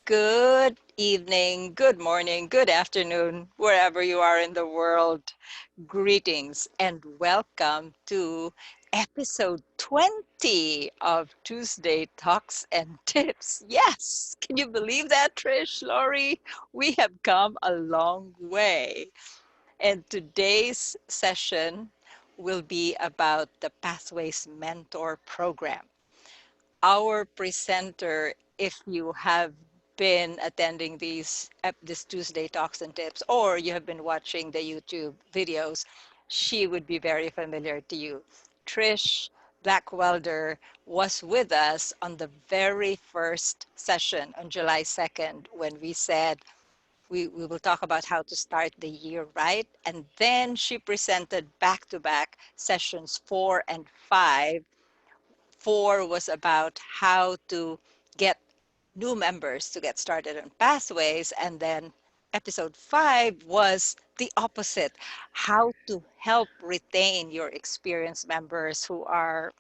Good evening, good morning, good afternoon, wherever you are in the world. Greetings and welcome to episode 20 of Tuesday Talks and Tips. Yes, can you believe that, Trish, Lori? We have come a long way. And today's session will be about the Pathways Mentor Program. Our presenter, if you have been attending this Tuesday Talks and Tips, or you have been watching the YouTube videos, she would be very familiar to you. Trish Blackwelder was with us on the very first session on July 2nd when we said we will talk about how to start the year right. And then she presented back-to-back sessions 4 and 5. 4 was about how to get new members to get started on Pathways. And then episode 5 was the opposite, how to help retain your experienced members who are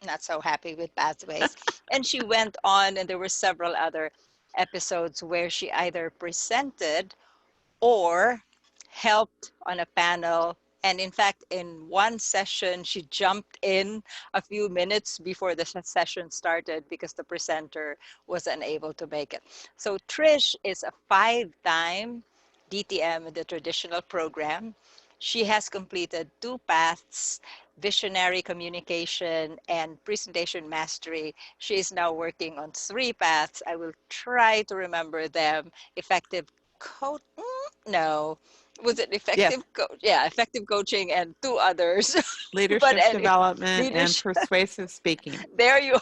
not so happy with Pathways. And she went on, and there were several other episodes where she either presented or helped on a panel. And in fact, in one session, she jumped in a few minutes before the session started because the presenter was unable to make it. So Trish is a 5-time DTM in the traditional program. She has completed 2 paths, visionary communication and presentation mastery. She is now working on 3 paths. I will try to remember them. Effective coach. No, was it Yes, effective coach? Yeah, effective coaching and 2 others. But leadership anyway, development and leadership. persuasive speaking. There you.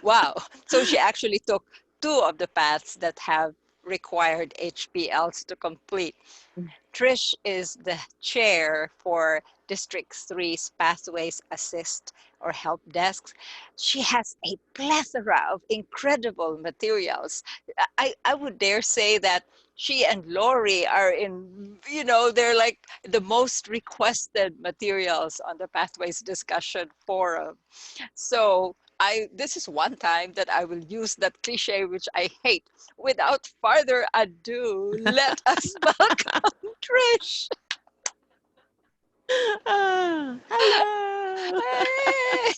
Wow. So she actually took 2 of the paths that have required HPLs to complete. Trish is the chair for District 3's Pathways Assist or Help Desks. She has a plethora of incredible materials. I would dare say that she and Lori are they're like the most requested materials on the Pathways discussion forum. So this is one time that I will use that cliche, which I hate. Without further ado, let us welcome Trish. Hello. Hey.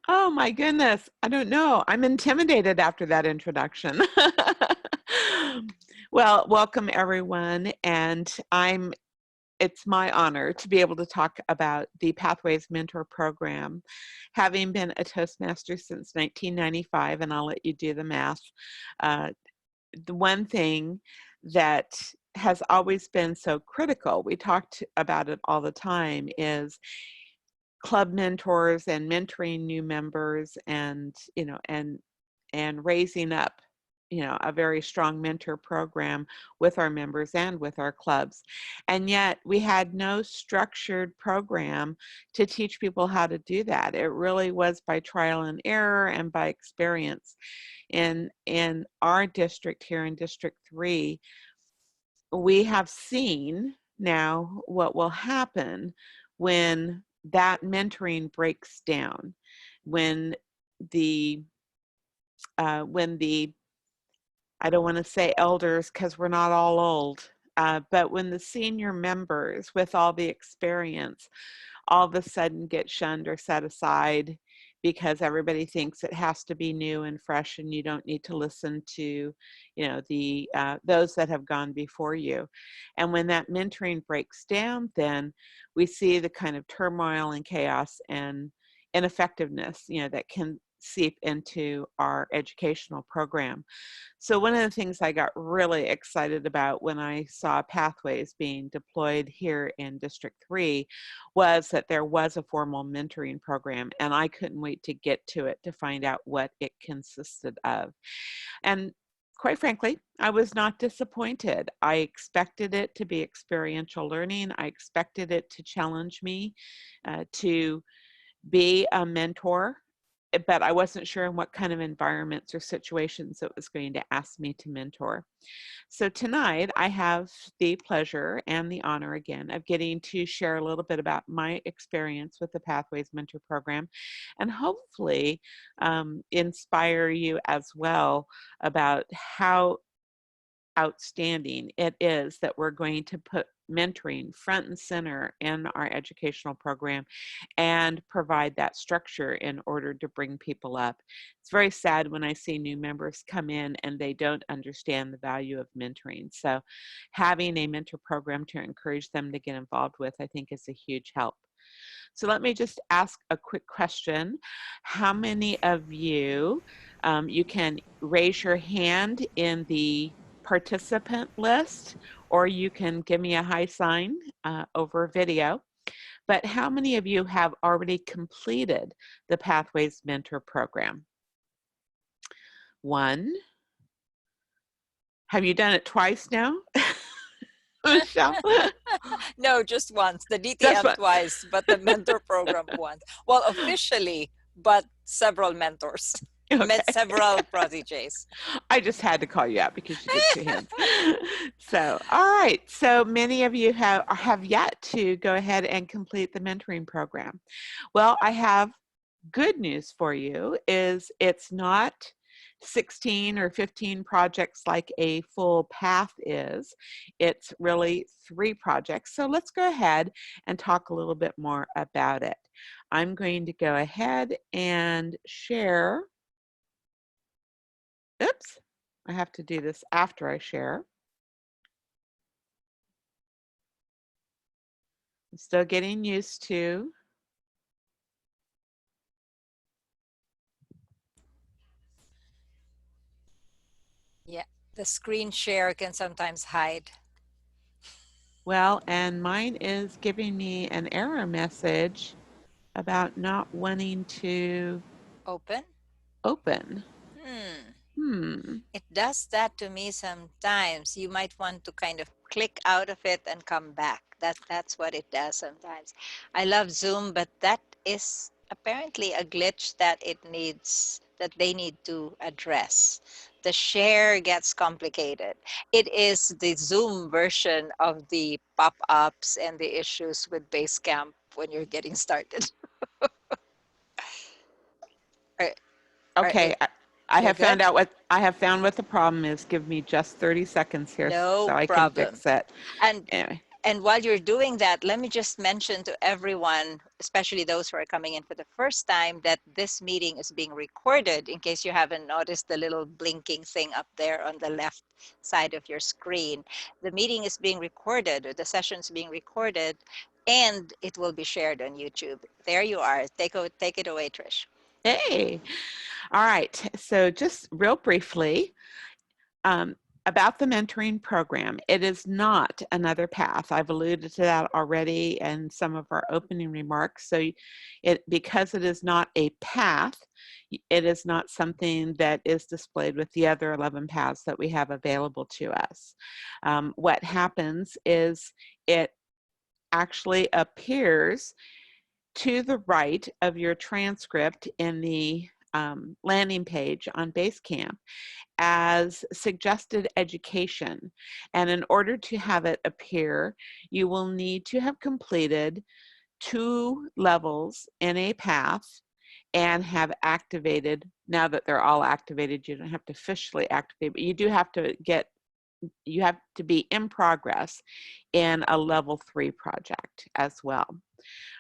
Oh my goodness. I don't know. I'm intimidated after that introduction. Well, welcome everyone. And it's my honor to be able to talk about the Pathways Mentor Program, having been a Toastmaster since 1995, and I'll let you do the math. The one thing that has always been so critical, we talked about it all the time, is club mentors and mentoring new members, and and raising up a very strong mentor program with our members and with our clubs. And yet we had no structured program to teach people how to do that. It really was by trial and error and by experience. In our district here in District 3, we have seen now what will happen when that mentoring breaks down, when the I don't want to say elders because we're not all old, but when the senior members with all the experience all of a sudden get shunned or set aside because everybody thinks it has to be new and fresh, and you don't need to listen to the those that have gone before you. And when that mentoring breaks down, then we see the kind of turmoil and chaos and ineffectiveness that can seep into our educational program. So one of the things I got really excited about when I saw Pathways being deployed here in District 3 was that there was a formal mentoring program, and I couldn't wait to get to it to find out what it consisted of. And quite frankly, I was not disappointed. I expected it to be experiential learning. I expected it to challenge me to be a mentor but I wasn't sure in what kind of environments or situations it was going to ask me to mentor. So tonight I have the pleasure and the honor again of getting to share a little bit about my experience with the Pathways Mentor Program, and hopefully inspire you as well about how outstanding it is that we're going to put mentoring front and center in our educational program and provide that structure in order to bring people up. It's very sad when I see new members come in and they don't understand the value of mentoring. So having a mentor program to encourage them to get involved with, I think, is a huge help. So let me just ask a quick question. How many of you, you can raise your hand in the participant list, or you can give me a high sign over video. But how many of you have already completed the Pathways Mentor Program? One. Have you done it twice now? Michelle? No, just once. The Just DTM one. twice, but the mentor program once. Well, officially, but several mentors. Met Okay. several proteges. I just had to call you out because you did two hands. So, all right. So many of you have yet to go ahead and complete the mentoring program. Well, I have good news for you is it's not 16 or 15 projects like a full path is. It's really 3 projects. So let's go ahead and talk a little bit more about it. I'm going to go ahead and share. Oops, I have to do this after I share. I'm still getting used to. Yeah, the screen share can sometimes hide. Well, and mine is giving me an error message about not wanting to Open? open. Hmm. Hmm. It does that to me sometimes. You might want to kind of click out of it and come back. That's what it does sometimes. I love Zoom, but that is apparently a glitch that they need to address. The share gets complicated. It is the Zoom version of the pop-ups and the issues with Basecamp when you're getting started. Are, Okay, I you're have good? found what the problem is. Give me just 30 seconds here No so I can problem. fix it. And Anyway. And while you're doing that, let me just mention to everyone, especially those who are coming in for the first time, that this meeting is being recorded in case you haven't noticed the little blinking thing up there on the left side of your screen. The meeting is being recorded, or the session is being recorded, and it will be shared on YouTube. There you are. Take it away, Trish. Hey. All right. So just real briefly, um, about the mentoring program, it is not another path. I've alluded to that already in some of our opening remarks. So because it is not a path, it is not something that is displayed with the other 11 paths that we have available to us. What happens is it actually appears to the right of your transcript in the landing page on Basecamp as suggested education. And in order to have it appear, you will need to have completed 2 levels in a path and have activated. Now that they're all activated, you don't have to officially activate, but you have to be in progress in a level 3 project as well.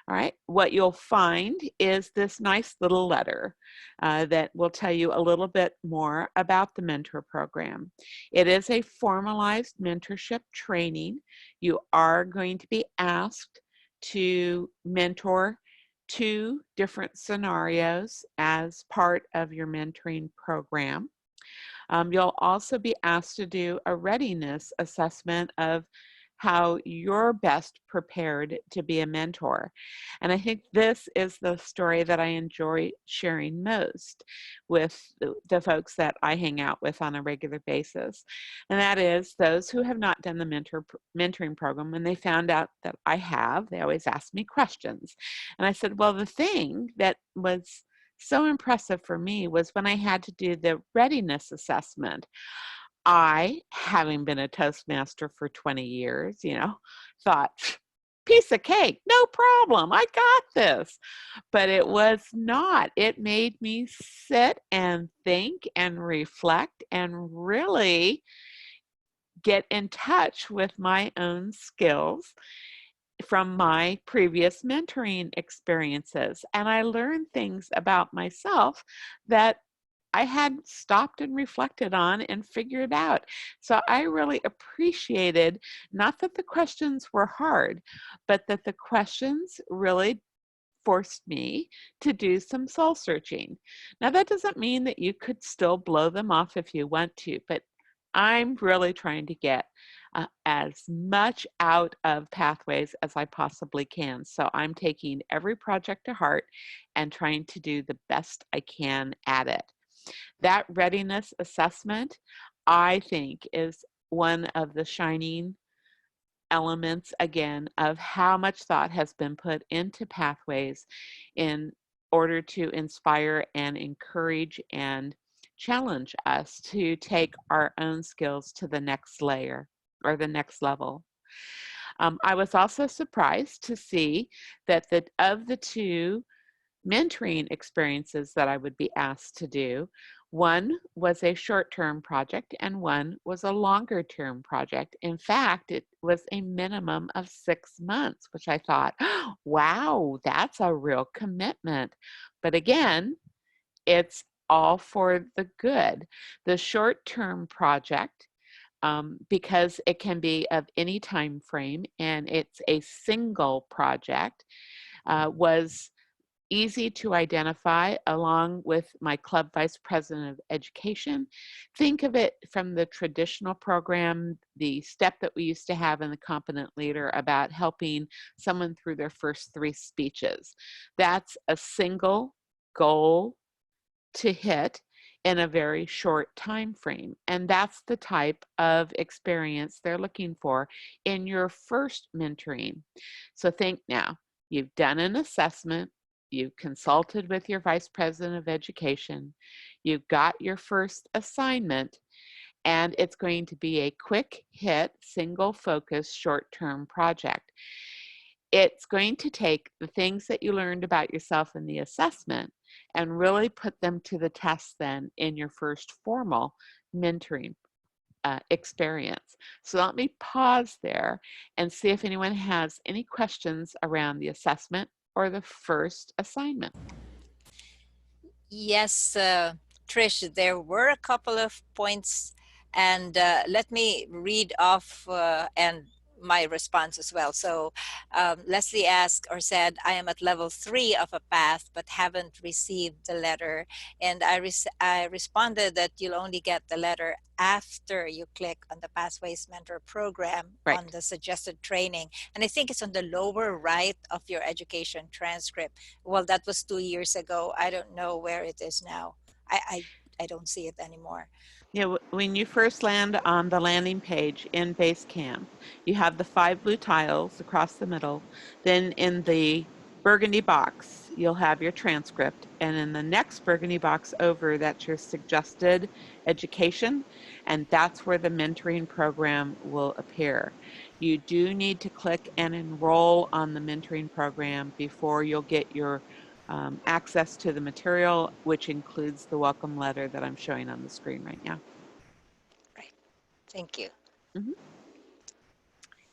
All right, what you'll find is this nice little letter that will tell you a little bit more about the mentor program. It is a formalized mentorship training. You are going to be asked to mentor 2 different scenarios as part of your mentoring program. You'll also be asked to do a readiness assessment of how you're best prepared to be a mentor. And I think this is the story that I enjoy sharing most with the folks that I hang out with on a regular basis. And that is those who have not done the mentoring program, when they found out that I have, they always ask me questions. And I said, well, the thing that was so impressive for me was when I had to do the readiness assessment. I, having been a Toastmaster for 20 years, thought, piece of cake, no problem, I got this. But it was not. It made me sit and think and reflect and really get in touch with my own skills from my previous mentoring experiences. And I learned things about myself that I had stopped and reflected on and figured out. So I really appreciated not that the questions were hard, but that the questions really forced me to do some soul searching. Now, that doesn't mean that you could still blow them off if you want to, but I'm really trying to get as much out of pathways as I possibly can. So I'm taking every project to heart and trying to do the best I can at it. That readiness assessment, I think, is one of the shining elements again of how much thought has been put into pathways in order to inspire and encourage and challenge us to take our own skills to the next layer or the next level. I was also surprised to see that of the two mentoring experiences that I would be asked to do. One was a short term project and one was a longer term project. In fact, it was a minimum of 6 months, which I thought, wow, that's a real commitment. But again, it's all for the good. The short term project, because it can be of any time frame and it's a single project, was easy to identify along with my club vice president of education. Think of it from the traditional program, the step that we used to have in the competent leader about helping someone through their first 3 speeches. That's a single goal to hit in a very short time frame. And that's the type of experience they're looking for in your first mentoring. So think now, you've done an assessment, you've consulted with your vice president of education, you've got your first assignment, and it's going to be a quick hit, single focus, short-term project. It's going to take the things that you learned about yourself in the assessment and really put them to the test then in your first formal mentoring experience. So let me pause there and see if anyone has any questions around the assessment or the first assignment. Yes, Trish, there were a couple of points, and let me read off and my response as well. So Leslie asked or said, I am at level 3 of a path, but haven't received the letter. And I responded that you'll only get the letter after you click on the Pathways Mentor program on Right. the suggested training. And I think it's on the lower right of your education transcript. Well, that was 2 years ago. I don't know where it is now. I don't see it anymore. Yeah, when you first land on the landing page in Basecamp, you have the 5 blue tiles across the middle. Then in the burgundy box, you'll have your transcript. And in the next burgundy box over, that's your suggested education. And that's where the mentoring program will appear. You do need to click and enroll on the mentoring program before you'll get your access to the material, which includes the welcome letter that I'm showing on the screen right now. Right. Thank you. Mhm.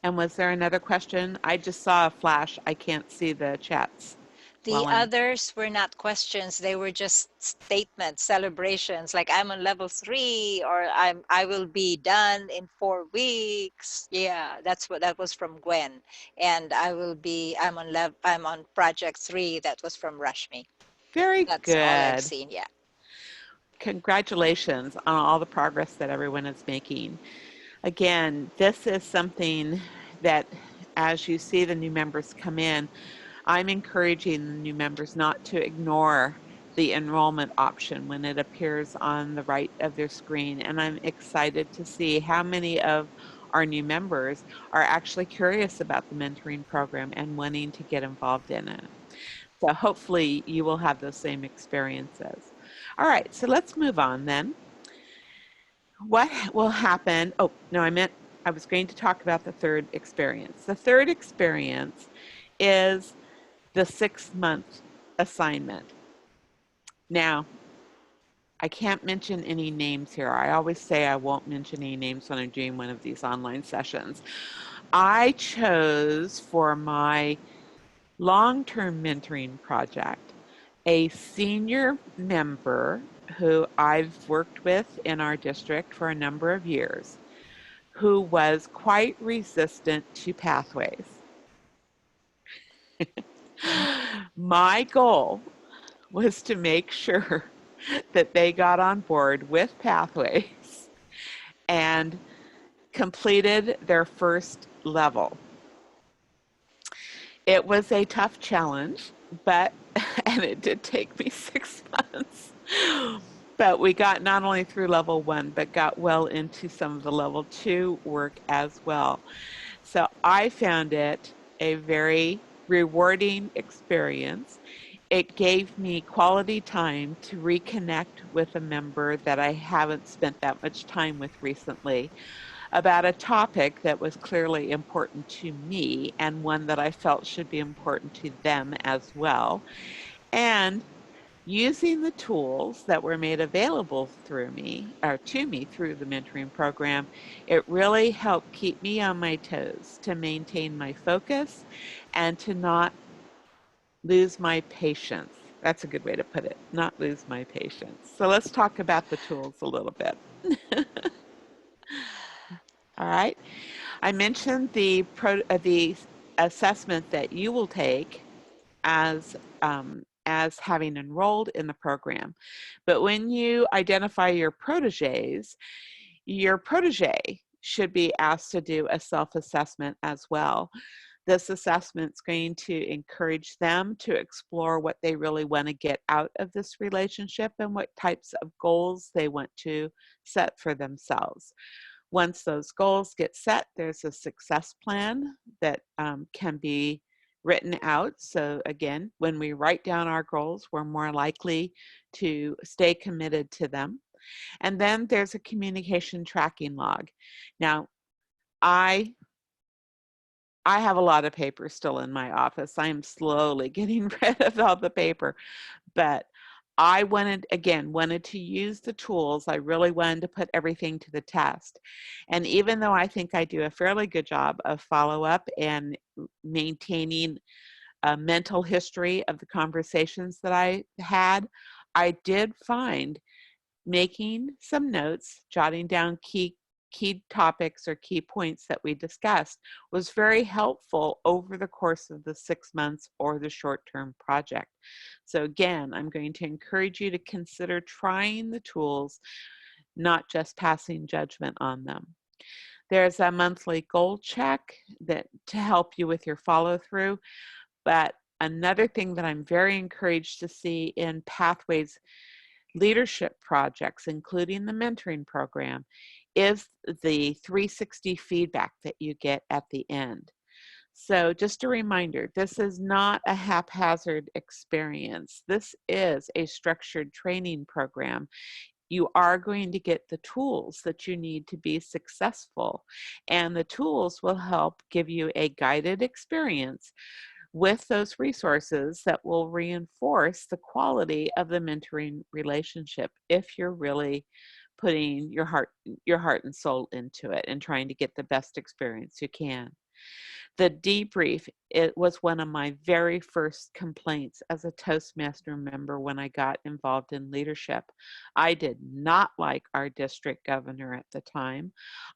And was there another question? I just saw a flash. I can't see the chats The while I'm. others were not questions. They were just statements, celebrations, like I'm on level 3 or I will be done in 4 weeks. Yeah, that was from Gwen. And I'm on project 3. That was from Rashmi. Very That's all I've good. seen. Yeah. Congratulations on all the progress that everyone is making. Again, this is something that as you see the new members come in, I'm encouraging the new members not to ignore the enrollment option when it appears on the right of their screen. And I'm excited to see how many of our new members are actually curious about the mentoring program and wanting to get involved in it. So hopefully you will have those same experiences. All right, so let's move on then. What will happen? Oh, no, I was going to talk about the third experience. The third experience is the 6-month assignment. Now, I can't mention any names here. I always say I won't mention any names when I'm doing one of these online sessions. I chose for my long-term mentoring project a senior member who I've worked with in our district for a number of years, who was quite resistant to pathways. My goal was to make sure that they got on board with pathways and completed their first level. It was a tough challenge, but and it did take me 6 months. But we got not only through level 1, but got well into some of the level 2 work as well. So I found it a very rewarding experience. It gave me quality time to reconnect with a member that I haven't spent that much time with recently about a topic that was clearly important to me and one that I felt should be important to them as well. And using the tools that were made available through me or to me through the mentoring program, it really helped keep me on my toes to maintain my focus and to not lose my patience. That's a good way to put it, not lose my patience. So let's talk about the tools a little bit. All right. I mentioned the assessment that you will take as having enrolled in the program. But when you identify your protege should be asked to do a self-assessment as well. This assessment is going to encourage them to explore what they really want to get out of this relationship and what types of goals they want to set for themselves. Once those goals get set, there's a success plan that can be written out. So again, when we write down our goals, we're more likely to stay committed to them. And then there's a communication tracking log. Now, I I have a lot of paper still in my office. I am slowly getting rid of all the paper, but I wanted to use the tools. I really wanted to put everything to the test. And even though I think I do a fairly good job of follow up and maintaining a mental history of the conversations that I had, I did find making some notes, jotting down key topics or key points that we discussed was very helpful over the course of the 6 months or the short-term project. So again, I'm going to encourage you to consider trying the tools, not just passing judgment on them. There's a monthly goal check that to help you with your follow-through, but another thing that I'm very encouraged to see in Pathways leadership projects, including the mentoring program, is the 360 feedback that you get at the end. So just a reminder, this is not a haphazard experience. This is a structured training program. You are going to get the tools that you need to be successful, and the tools will help give you a guided experience with those resources that will reinforce the quality of the mentoring relationship if you're really putting your heart and soul into it and trying to get the best experience you can. The debrief, it was one of my very first complaints as a Toastmaster member when I got involved in leadership. I did not like our district governor at the time.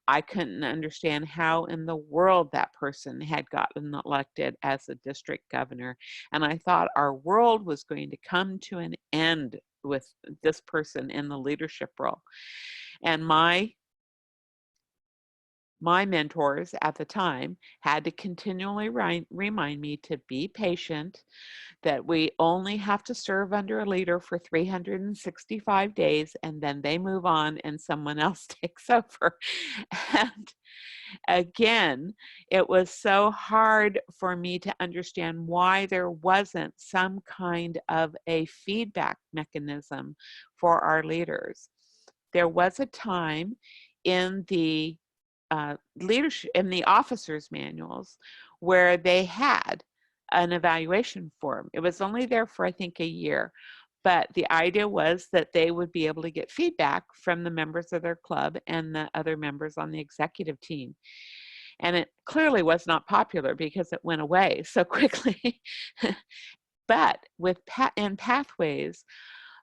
I couldn't understand how in the world that person had gotten elected as a district governor. And I thought our world was going to come to an end with this person in the leadership role. And my my mentors at the time had to continually remind me to be patient, that we only have to serve under a leader for 365 days and then they move on and someone else takes over. And again, it was so hard for me to understand why there wasn't some kind of a feedback mechanism for our leaders. There was a time in the leadership, in the officers' manuals, where they had an evaluation form. It was only there for, I think, a year. But the idea was that they would be able to get feedback from the members of their club and the other members on the executive team. And it clearly was not popular because it went away so quickly. But with in Pathways,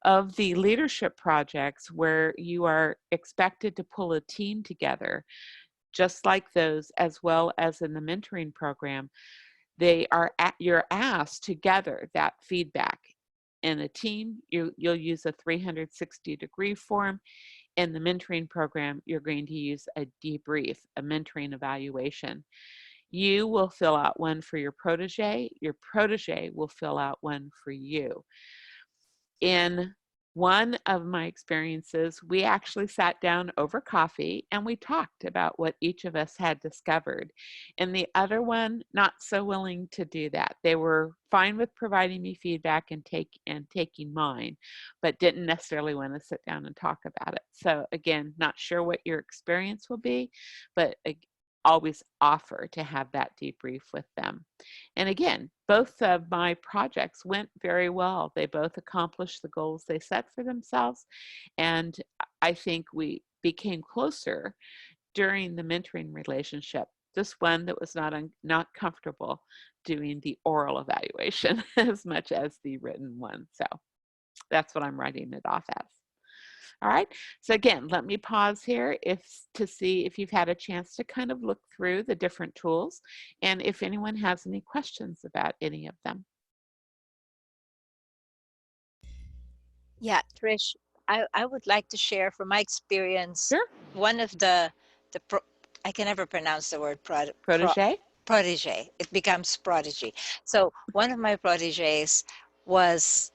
of the leadership projects where you are expected to pull a team together, just like those, as well as in the mentoring program, you're asked to gather that feedback. In a team, you'll use a 360-degree form. In the mentoring program, you're going to use a debrief, a mentoring evaluation. You will fill out one for your protege will fill out one for you. In one of my experiences, we actually sat down over coffee and we talked about what each of us had discovered. And the other one, not so willing to do that. They were fine with providing me feedback and taking mine, but didn't necessarily want to sit down and talk about it. So again, not sure what your experience will be, but always offer to have that debrief with them. And again, both of my projects went very well. They both accomplished the goals they set for themselves. And I think we became closer during the mentoring relationship. This one that was not comfortable doing the oral evaluation as much as the written one. So that's what I'm writing it off as. All right, so again, let me pause here to see if you've had a chance to kind of look through the different tools and if anyone has any questions about any of them. Yeah, Trish, I would like to share from my experience Sure. one of the pro, I can never pronounce the word Protege? protege. It becomes prodigy. So one of my proteges was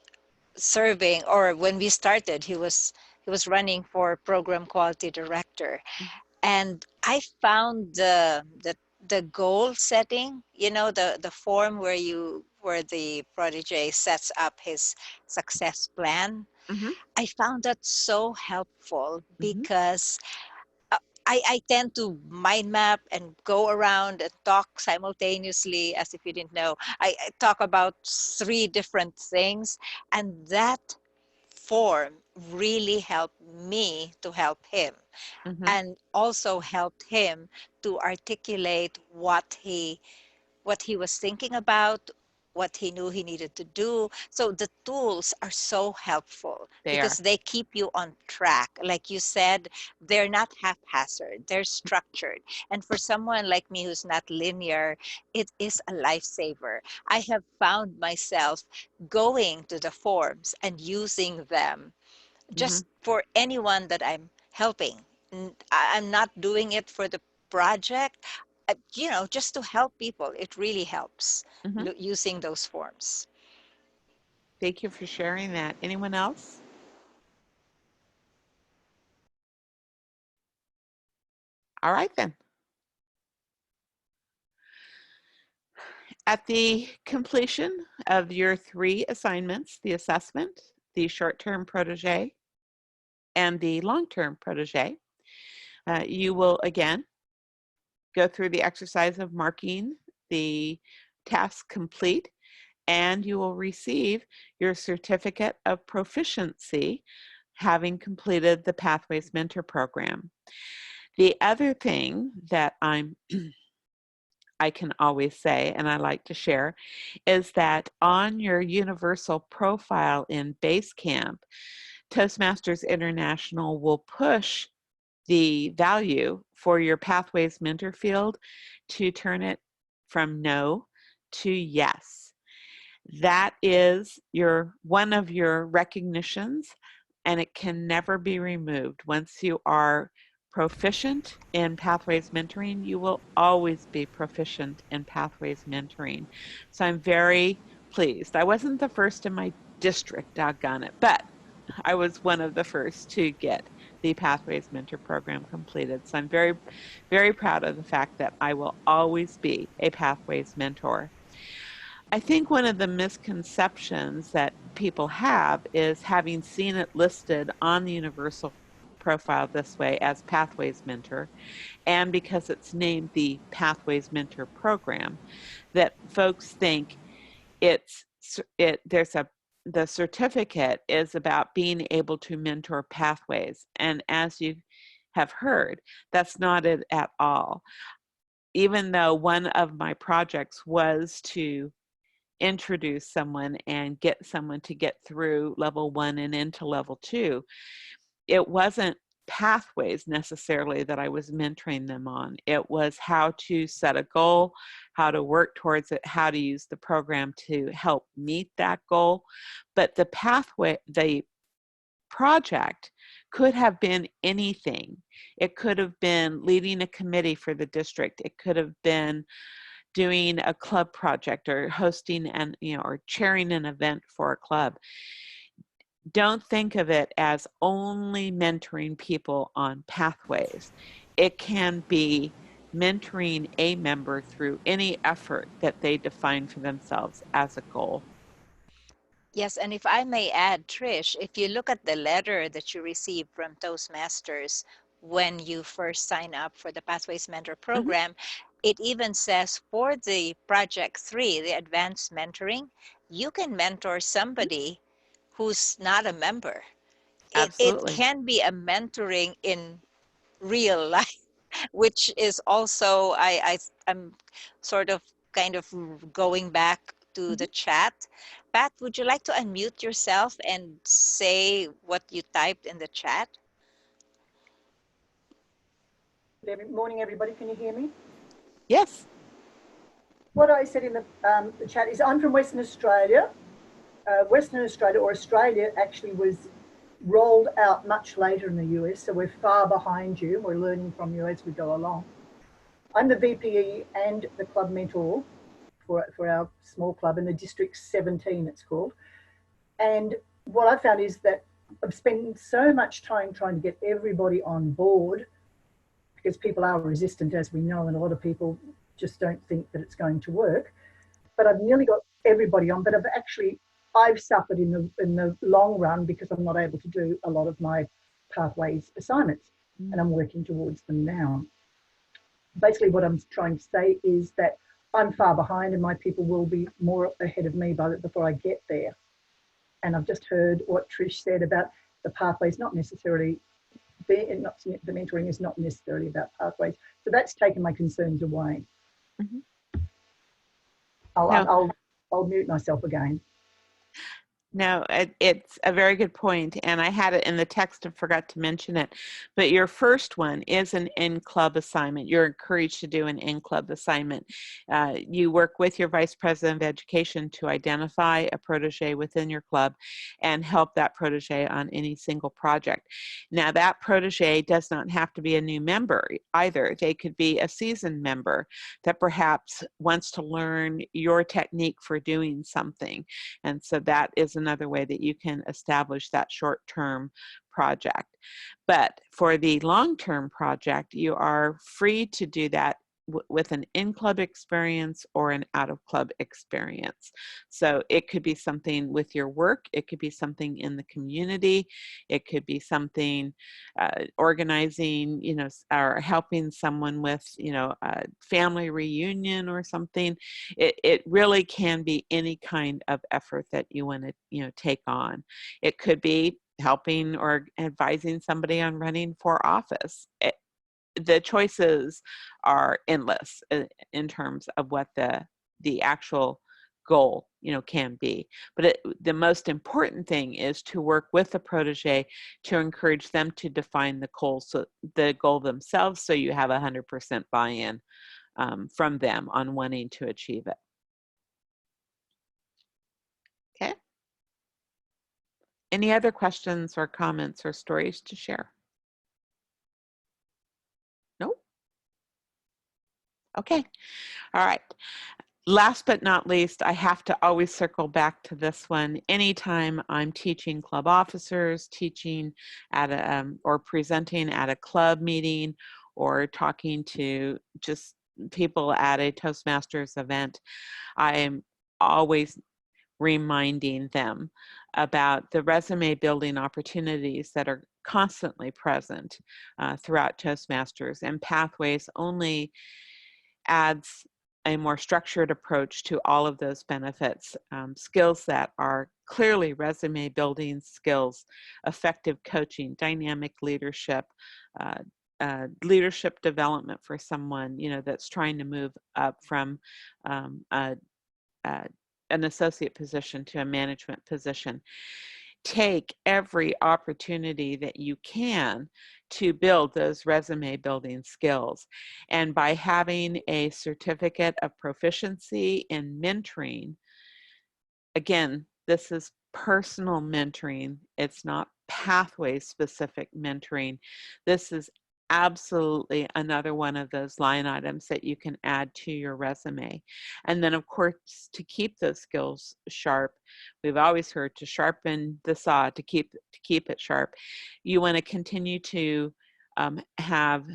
serving, or when we started, he was running for program quality director, and I found the goal setting, the form where the protege sets up his success plan. Mm-hmm. I found that so helpful Mm-hmm. because uh, I tend to mind map and go around and talk simultaneously as if you didn't know. I talk about three different things, and that form really helped me to help him, Mm-hmm. and also helped him to articulate what he was thinking about, what he knew he needed to do. So the tools are so helpful They because are. they keep you on track. Like you said, they're not haphazard, they're structured. And for someone like me who's not linear, it is a lifesaver. I have found myself going to the forms and using them Mm-hmm. just for anyone that I'm helping. I'm not doing it for the project, just to help people. It really helps Mm-hmm. using those forms. Thank you for sharing that. Anyone else? All right then. At the completion of your 3 assignments, the assessment, the short-term protege, and the long-term protege, you will again go through the exercise of marking the task complete, and you will receive your certificate of proficiency having completed the Pathways Mentor Program. The other thing that I can always say, and I like to share, is that on your universal profile in Basecamp, Toastmasters International will push the value for your Pathways Mentor field to turn it from no to yes. That is one of your recognitions, and it can never be removed once you are proficient in Pathways mentoring, you will always be proficient in Pathways mentoring. So I'm very pleased. I wasn't the first in my district, doggone it, but I was one of the first to get the Pathways Mentor Program completed. So I'm very, very proud of the fact that I will always be a Pathways mentor. I think one of the misconceptions that people have is having seen it listed on the Universal profile this way as Pathways Mentor, and because it's named the Pathways Mentor Program, that folks think it's it there's a the certificate is about being able to mentor pathways, and as you have heard, that's not it at all. Even though one of my projects was to introduce someone and get someone to get through level 1 and into level 2, it wasn't pathways necessarily that I was mentoring them on. It was how to set a goal, how to work towards it, how to use the program to help meet that goal. But the project could have been anything. It could have been leading a committee for the district. It could have been doing a club project or hosting or chairing an event for a club. Don't think of it as only mentoring people on pathways. It can be mentoring a member through any effort that they define for themselves as a goal. Yes, and if I may add, Trish, if you look at the letter that you received from Toastmasters when you first sign up for the Pathways Mentor Mhm. program, it even says for the Project 3, the advanced mentoring, you can mentor somebody who's not a member. It Absolutely. can be a mentoring in real life, which is also I'm sort of kind of going back to the Mhm. chat. Pat, would you like to unmute yourself and say what you typed in the chat? Good morning, everybody. Can you hear me? Yes. What I said in the chat is I'm from Western Australia. Western Australia, or Australia, actually was rolled out much later in the US, so we're far behind you. We're learning from you as we go along. I'm the VPE and the club mentor for our small club in the District 17, it's called. And what I found is that I'm spending so much time trying to get everybody on board, because people are resistant, as we know, and a lot of people just don't think that it's going to work. But I've nearly got everybody on, but I've suffered in the long run because I'm not able to do a lot of my pathways assignments, and I'm working towards them now. Basically, what I'm trying to say is that I'm far behind, and my people will be more ahead of me before I get there. And I've just heard what Trish said about the pathways, not necessarily the mentoring is not necessarily about pathways. So that's taken my concerns away. Mhm. I'll, No, I'll, I'll mute myself again. No, it's a very good point, and I had it in the text and forgot to mention it. But your first one is an in-club assignment. You're encouraged to do an in-club assignment. You work with your Vice President of Education to identify a protege within your club and help that protege on any single project. Now, that protege does not have to be a new member either. They could be a seasoned member that perhaps wants to learn your technique for doing something. And so that is another way that you can establish that short-term project. But for the long-term project, you are free to do that with an in-club experience or an out-of-club experience. So it could be something with your work, it could be something in the community, it could be something organizing, or helping someone with, a family reunion or something. It really can be any kind of effort that you want to, take on. It could be helping or advising somebody on running for office. The choices are endless in terms of what the actual goal can be, but the most important thing is to work with the protege to encourage them to define the goal themselves, so you have 100% buy-in from them on wanting to achieve it. Okay, any other questions or comments or stories to share? Okay. All right. Last but not least, I have to always circle back to this one. Anytime I'm teaching club officers, teaching at a, or presenting at a club meeting, or talking to just people at a Toastmasters event, I am always reminding them about the resume building opportunities that are constantly present throughout Toastmasters, and Pathways only adds a more structured approach to all of those benefits, skills that are clearly resume building skills, effective coaching, dynamic leadership, uh, leadership development for someone, that's trying to move up from um, a, a, an associate position to a management position. Take every opportunity that you can to build those resume building skills. And by having a certificate of proficiency in mentoring, again, this is personal mentoring. It's not pathway specific mentoring. This is absolutely another one of those line items that you can add to your resume. And then, of course, to keep those skills sharp, we've always heard to sharpen the saw to keep it sharp. You want to continue to have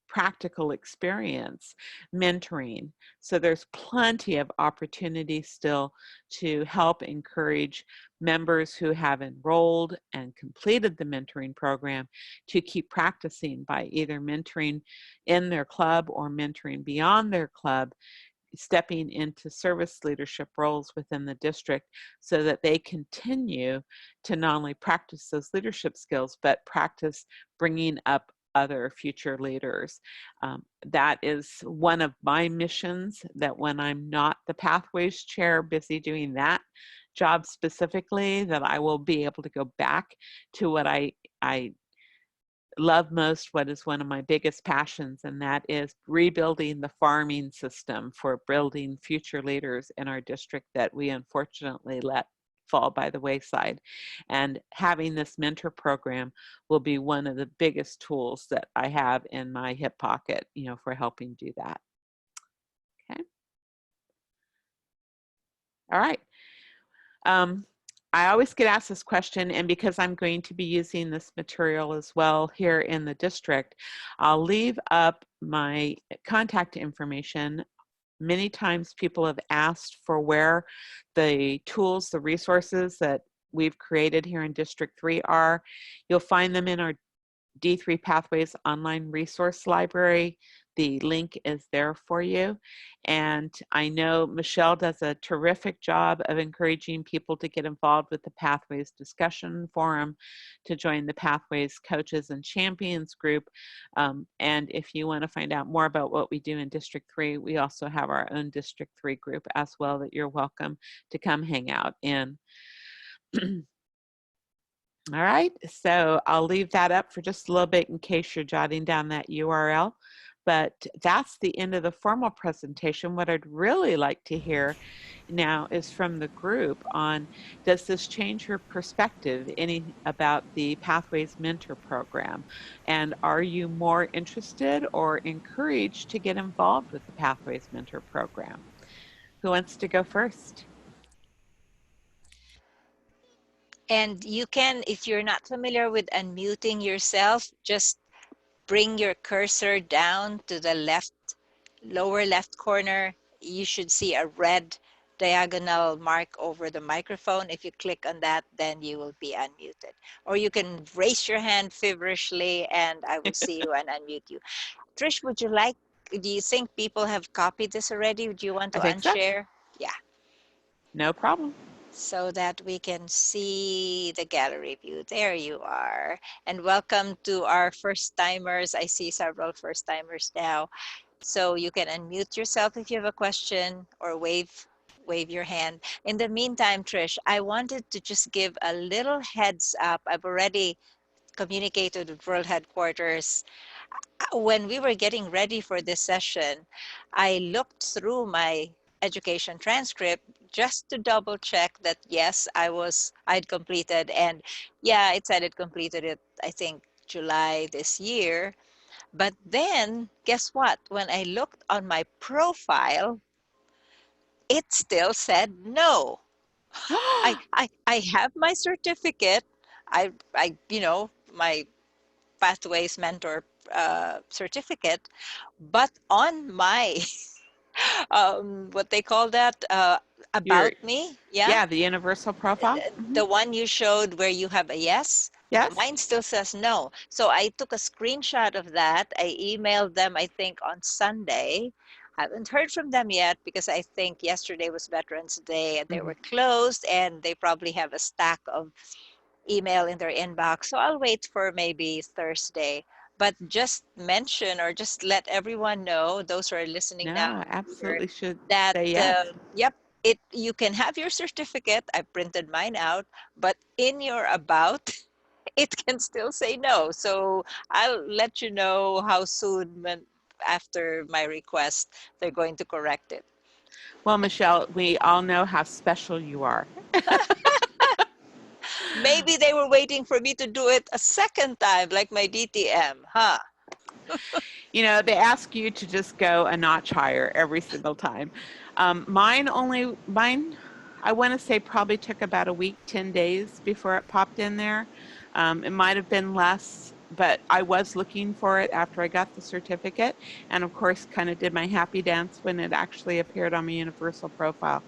practical experience mentoring. So there's plenty of opportunity still to help encourage members who have enrolled and completed the mentoring program to keep practicing by either mentoring in their club or mentoring beyond their club, stepping into service leadership roles within the district so that they continue to not only practice those leadership skills, but practice bringing up other future leaders. That is one of my missions, that when I'm not the Pathways Chair busy doing that job specifically, that I will be able to go back to what I love most, what is one of my biggest passions, and that is rebuilding the farming system for building future leaders in our district that we unfortunately let fall by the wayside. And having this mentor program will be one of the biggest tools that I have in my hip pocket, for helping do that. Okay. All right. I always get asked this question, and because I'm going to be using this material as well here in the district, I'll leave up my contact information. Many times people have asked for where the tools, the resources that we've created here in District 3 are. You'll find them in our D3 Pathways online resource library. The link is there for you. And I know Michelle does a terrific job of encouraging people to get involved with the Pathways discussion forum, to join the Pathways Coaches and Champions group. And if you want to find out more about what we do in District 3, we also have our own District 3 group as well that you're welcome to come hang out in. All right, so I'll leave that up for just a little bit in case you're jotting down that URL. But that's the end of the formal presentation. What I'd really like to hear now is from the group on, does this change your perspective any about the Pathways Mentor Program? And are you more interested or encouraged to get involved with the Pathways Mentor Program? Who wants to go first? And you can, if you're not familiar with unmuting yourself, just bring your cursor down to the lower left corner. You should see a red diagonal mark over the microphone. If you click on that, then you will be unmuted. Or you can raise your hand feverishly and I will see you and unmute you. Trish, do you think people have copied this already? Do you want to I think so. unshare? Yeah. No problem. So that we can see the gallery view. There you are. And welcome to our first timers. I see several first timers now. So you can unmute yourself if you have a question or wave your hand. In the meantime, Trish, I wanted to just give a little heads up. I've already communicated with World Headquarters. When we were getting ready for this session, I looked through my education transcript just to double check that yes, I'd completed, and yeah, it said it completed it, I think July this year. But then, guess what? When I looked on my profile, it still said no. I have my certificate. My Pathways Mentor certificate, but on my what they call that, Your about me, yeah, yeah, the universal profile. the one you showed where you have a yes, Yes. mine still says no. So I took a screenshot of that. I emailed them, I think, on Sunday. Haven't heard from them yet because I think yesterday was Veterans Day and they Hmm. were closed and they probably have a stack of email in their inbox. So I'll wait for maybe Thursday. But just mention or just let everyone know, those who are listening No, now here, absolutely should that say yes. yep, it you can have your certificate. I printed mine out, but in your about, it can still say no. So I'll let you know how soon after my request they're going to correct it. Well, Michelle, we all know how special you are. Maybe they were waiting for me to do it a second time, like my DTM, huh? You know, they ask you to just go a notch higher every single time. Mine, I want to say probably took about a week, 10 days before it popped in there. It might have been less, but I was looking for it after I got the certificate. And of course, kind of did my happy dance when it actually appeared on my universal profile.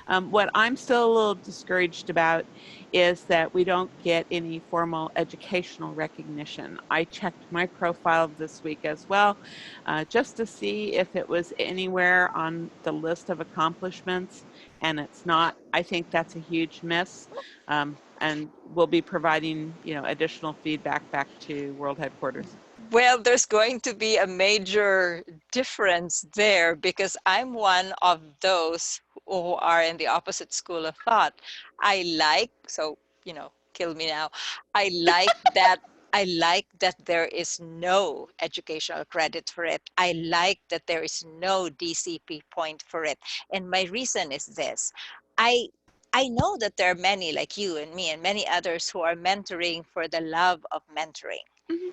What I'm still a little discouraged about is that we don't get any formal educational recognition. I checked my profile this week as well, just to see if it was anywhere on the list of accomplishments, and it's not. I think that's a huge miss. And we'll be providing, additional feedback back to World Headquarters. Well, there's going to be a major difference there because I'm one of those who are in the opposite school of thought. Kill me now. I like that. I like that there is no educational credit for it. I like that there is no DCP point for it. And my reason is this. I I know that there are many like you and me and many others who are mentoring for the love of mentoring. Mhm.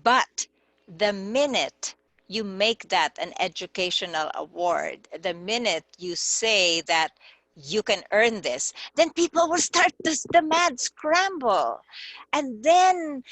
But the minute you make that an educational award, the minute you say that you can earn this, then people will start the mad scramble. And then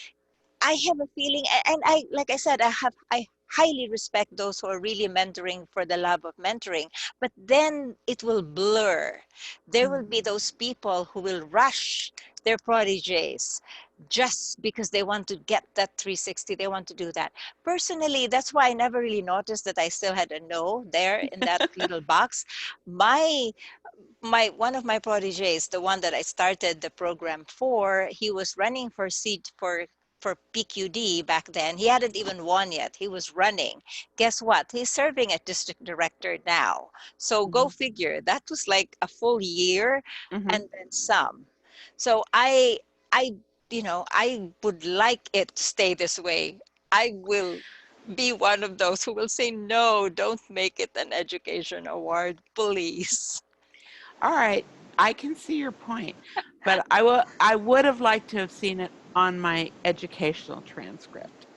I have a feeling, and I, like I said, I highly respect those who are really mentoring for the love of mentoring, but then it will blur. There will be those people who will rush their proteges just because they want to get that 360, they want to do that. Personally, that's why I never really noticed that I still had a no there in that little box. My my one of my proteges, the one that I started the program for, he was running for seat for PQD back then. He hadn't even won yet. He was running. Guess what? He's serving as district director now. So go Mhm. figure. That was like a full year Mhm. and then some. So I would like it to stay this way. I will be one of those who will say no, don't make it an education award, please. All right, I can see your point, but I would have liked to have seen it on my educational transcript.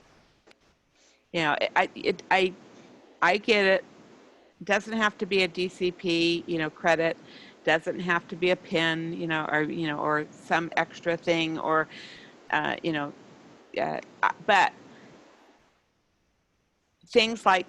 I get it. Doesn't have to be a DCP, credit. Doesn't have to be a pin, or some extra thing, or uh, you know, but things like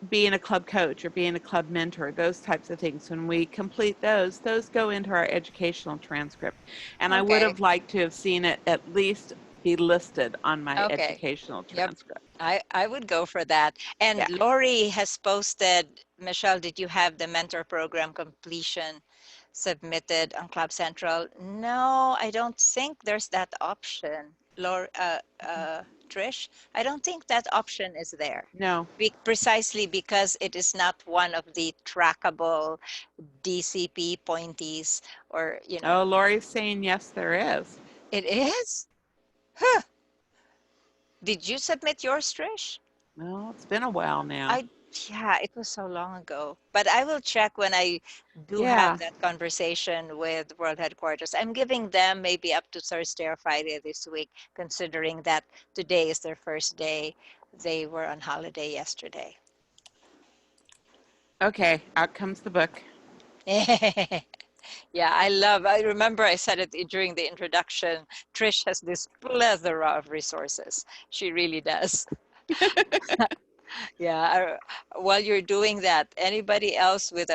being a club coach or being a club mentor, those types of things, when we complete those go into our educational transcript. And I would Okay. have liked to have seen it at least be listed on my Okay. educational Yep. transcript. I would go for that. And Yeah. Lori has posted, Michelle, did you have the mentor program completion submitted on Club Central? No, I don't think there's that option. Trish, I don't think that option is there. No. Precisely because it is not one of the trackable DCP pointees or, Oh, Lori's saying yes, there is. it is? Huh. Did you submit yours, Trish? Well, it's been a while now. I Yeah, it was so long ago. But I will check when I do have Yeah. that conversation with World Headquarters. I'm giving them maybe up to Thursday or Friday this week, considering that today is their first day. They were on holiday yesterday. Okay, out comes the book. Yeah, I remember I said it during the introduction. Trish has this plethora of resources. She really does. Yeah. While you're doing that, anybody else with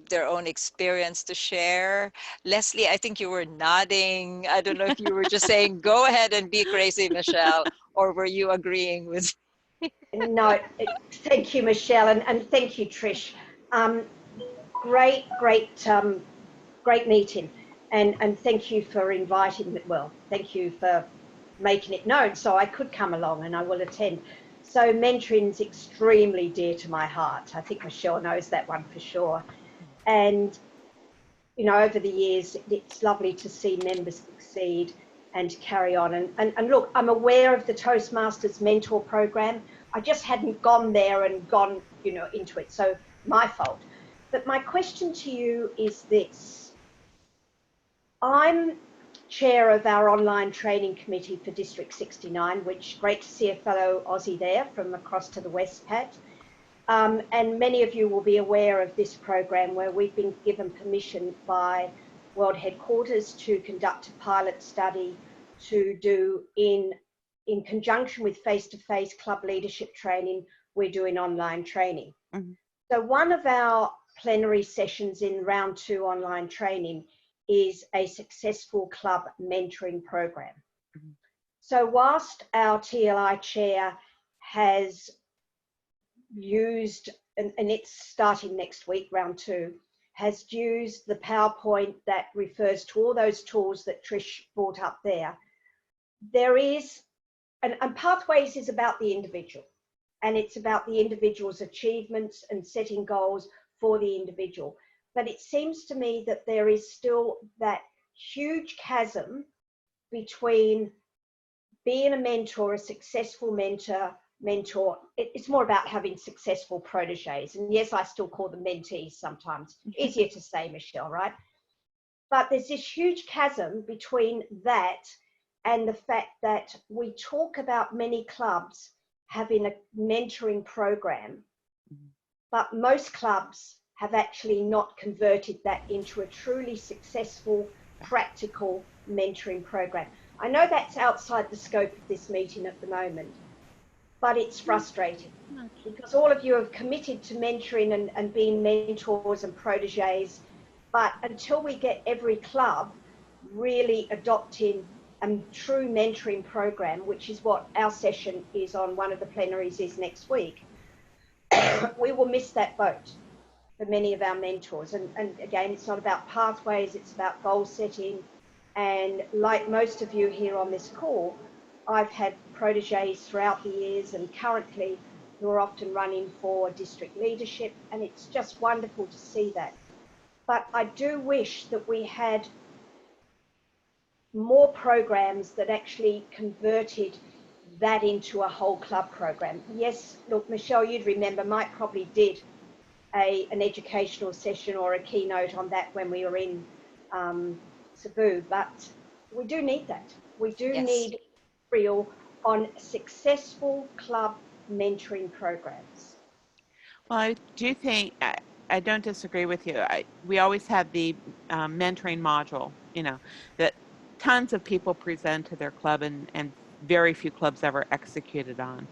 their own experience to share? Leslie, I think you were nodding. I don't know if you were just saying, go ahead and be crazy, Michelle, or were you agreeing with? No, thank you, Michelle, and thank you, Trish. Um, great meeting, and thank you for inviting me. Well, thank you for making it known so I could come along and I will attend. So mentoring is extremely dear to my heart. I think Michelle knows that one for sure. And over the years, it's lovely to see members succeed and carry on. And look, I'm aware of the Toastmasters mentor program. I just hadn't gone there and gone, into it. So my fault. But my question to you is this. I'm chair of our online training committee for District 69, which great to see a fellow Aussie there from across to the West, Pat. And many of you will be aware of this program where we've been given permission by World Headquarters to conduct a pilot study to do in conjunction with face-to-face club leadership training, we're doing online training. Mhm. So one of our plenary sessions in round 2 online training is a successful club mentoring program. Mhm. So whilst our TLI chair has used, and it's starting next week, round 2, has used the PowerPoint that refers to all those tools that Trish brought up there. There is, and Pathways is about the individual, and it's about the individual's achievements and setting goals for the individual. But it seems to me that there is still that huge chasm between being a mentor, a successful mentor. It's more about having successful proteges. And yes, I still call them mentees sometimes. Easier to say, Michelle, right? But there's this huge chasm between that and the fact that we talk about many clubs having a mentoring program, but most clubs have actually not converted that into a truly successful, practical mentoring program. I know that's outside the scope of this meeting at the moment, but it's frustrating because all of you have committed to mentoring and being mentors and proteges. But until we get every club really adopting a true mentoring program, which is what our session is on, one of the plenaries is next week, we will miss that boat for many of our mentors. And again, it's not about pathways, it's about goal setting. And like most of you here on this call, I've had proteges throughout the years and currently who are often running for district leadership. And it's just wonderful to see that. But I do wish that we had more programs that actually converted that into a whole club program. Yes, look, Michelle, you'd remember, Mike probably did an educational session or a keynote on that when we were in Cebu, but we do need that. We do Yes. need real on successful club mentoring programs. Well, I do think I don't disagree with you. We always had the mentoring module, that tons of people present to their club and very few clubs ever executed on.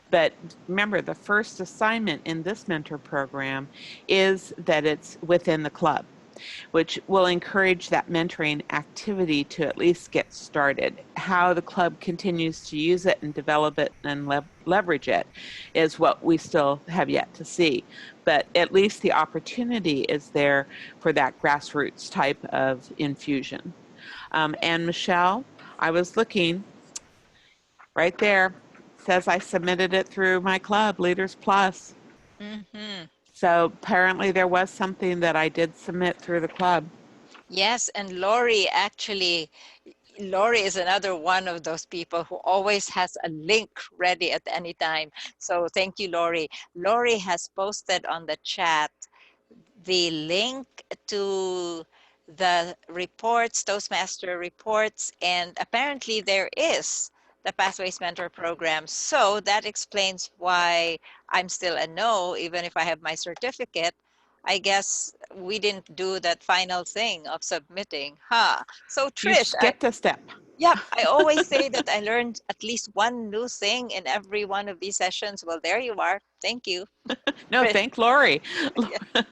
But remember, the first assignment in this mentor program is that it's within the club, which will encourage that mentoring activity to at least get started. How the club continues to use it and develop it and leverage it is what we still have yet to see. But at least the opportunity is there for that grassroots type of infusion. And Michelle, I was looking right there. It says I submitted it through my club, Leaders Plus. Hmm. So apparently there was something that I did submit through the club. Yes, and Lori is another one of those people who always has a link ready at any time. So thank you, Lori. Lori has posted on the chat the link to the reports, Toastmaster reports, and apparently there is the Pathways Mentor Program. So that explains why I'm still a no, even if I have my certificate. I guess we didn't do that final thing of submitting. Huh. So You Trish, skipped a step. yep, I always say that I learned at least one new thing in every one of these sessions. Well, there you are. Thank you. No, Trish. thank Lori. Yeah.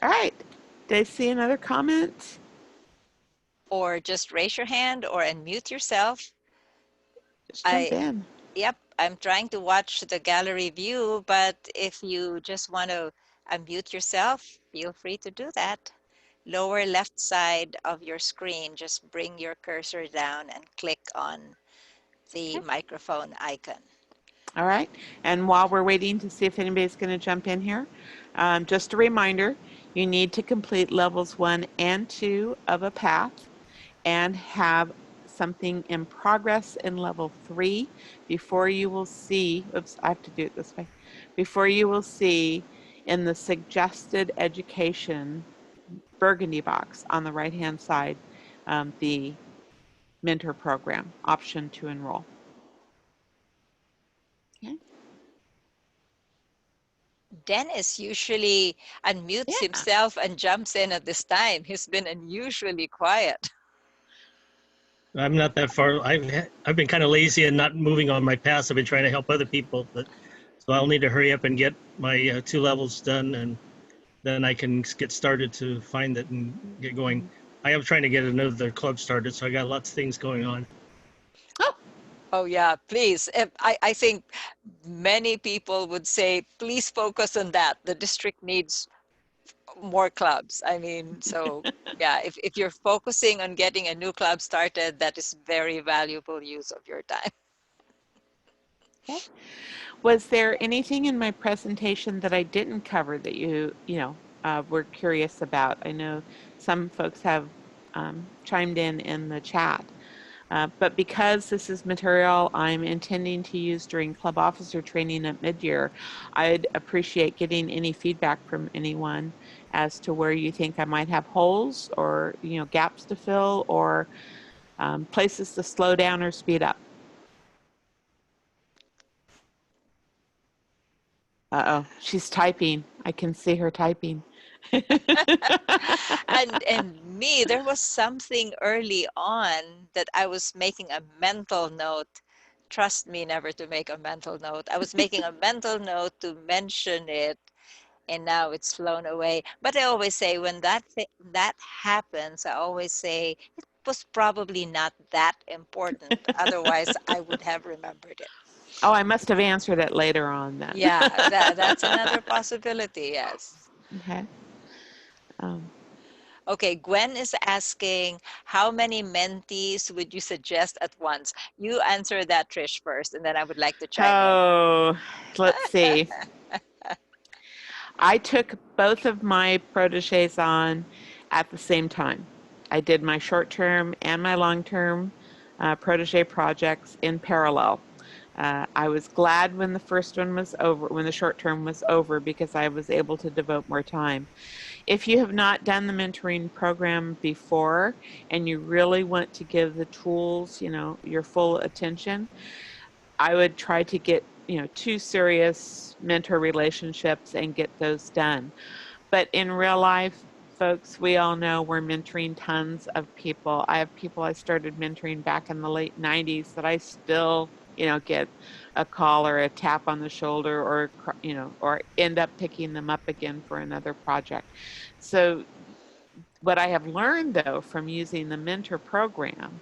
All right. Did I see another comment? Or just raise your hand or unmute yourself. Just jump I in. Yep, I'm trying to watch the gallery view, but if you just want to unmute yourself, feel free to do that. Lower left side of your screen, just bring your cursor down and click on the Okay. microphone icon. All right. And while we're waiting to see if anybody's going to jump in here, just a reminder, you need to complete levels 1 and 2 of a path and have something in progress in level 3 before you will see, oops, I have to do it this way, before you will see in the suggested education burgundy box on the right-hand side, the mentor program option to enroll. Okay. Dennis usually unmutes Yeah. himself and jumps in at this time. He's been unusually quiet. I'm not that far. I've been kind of lazy and not moving on my paths. I've been trying to help other people, but so I'll need to hurry up and get my 2 levels done, and then I can get started to find it and get going. I am trying to get another club started, so I got lots of things going on. Oh, Oh, yeah, please. I think many people would say, please focus on that. The district needs more clubs. I mean, so yeah, if you're focusing on getting a new club started, that is very valuable use of your time. okay. Was there anything in my presentation that I didn't cover that were curious about? I know some folks have chimed in the chat. But because this is material I'm intending to use during club officer training at mid-year, I'd appreciate getting any feedback from anyone as to where you think I might have holes or gaps to fill or places to slow down or speed up. Uh-oh, she's typing. I can see her typing. And me, there was something early on that I was making a mental note. Trust me, never to make a mental note. I was making a mental note to mention it, and now it's flown away. But I always say when that happens, I always say it was probably not that important. Otherwise, I would have remembered it. Oh, I must have answered it later on then. Yeah, that's another possibility. Yes. Okay. Okay, Gwen is asking, how many mentees would you suggest at once? You answer that, Trish, first, and then I would like to chime in. Oh, let's see. I took both of my proteges on at the same time. I did my short-term and my long-term protege projects in parallel. I was glad when the first one was over, when the short term was over, because I was able to devote more time. If you have not done the mentoring program before and you really want to give the tools, your full attention, I would try to get, 2 serious mentor relationships and get those done. But in real life, folks, we all know we're mentoring tons of people. I have people I started mentoring back in the late 90s that I still, get a call or a tap on the shoulder or end up picking them up again for another project. So what I have learned though from using the mentor program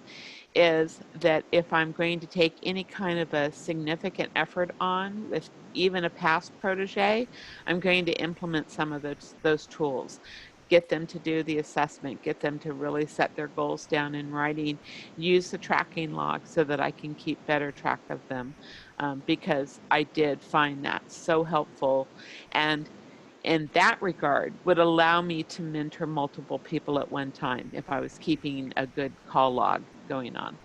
is that if I'm going to take any kind of a significant effort on with even a past protege, I'm going to implement some of those tools. Get them to do the assessment, get them to really set their goals down in writing, use the tracking log so that I can keep better track of them, because I did find that so helpful. And in that regard would allow me to mentor multiple people at one time if I was keeping a good call log going on.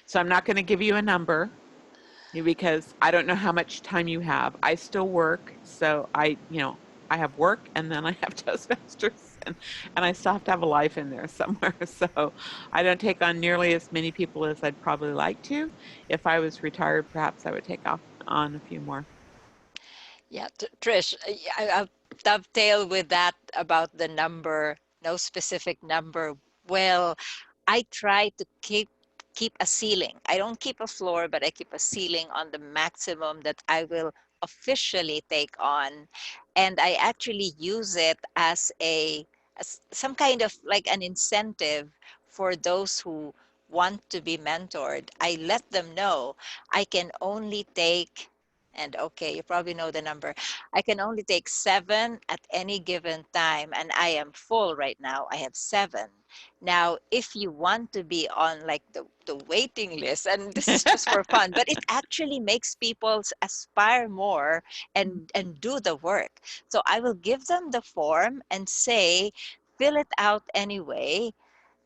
So I'm not going to give you a number because I don't know how much time you have. I still work, so I have work and then I have Toastmasters. and I still have to have a life in there somewhere. So I don't take on nearly as many people as I'd probably like to. If I was retired, perhaps I would take off on a few more. Yeah, Trish, I'll dovetail with that about the number, no specific number. Well, I try to keep a ceiling. I don't keep a floor, but I keep a ceiling on the maximum that I will officially take on. And I actually use it as as some kind of like an incentive for those who want to be mentored. I let them know I can only take, and okay, you probably know the number. I can only take 7 at any given time, and I am full right now. I have 7. Now, if you want to be on like the waiting list, and this is just for fun, but it actually makes people aspire more and do the work. So I will give them the form and say, fill it out anyway.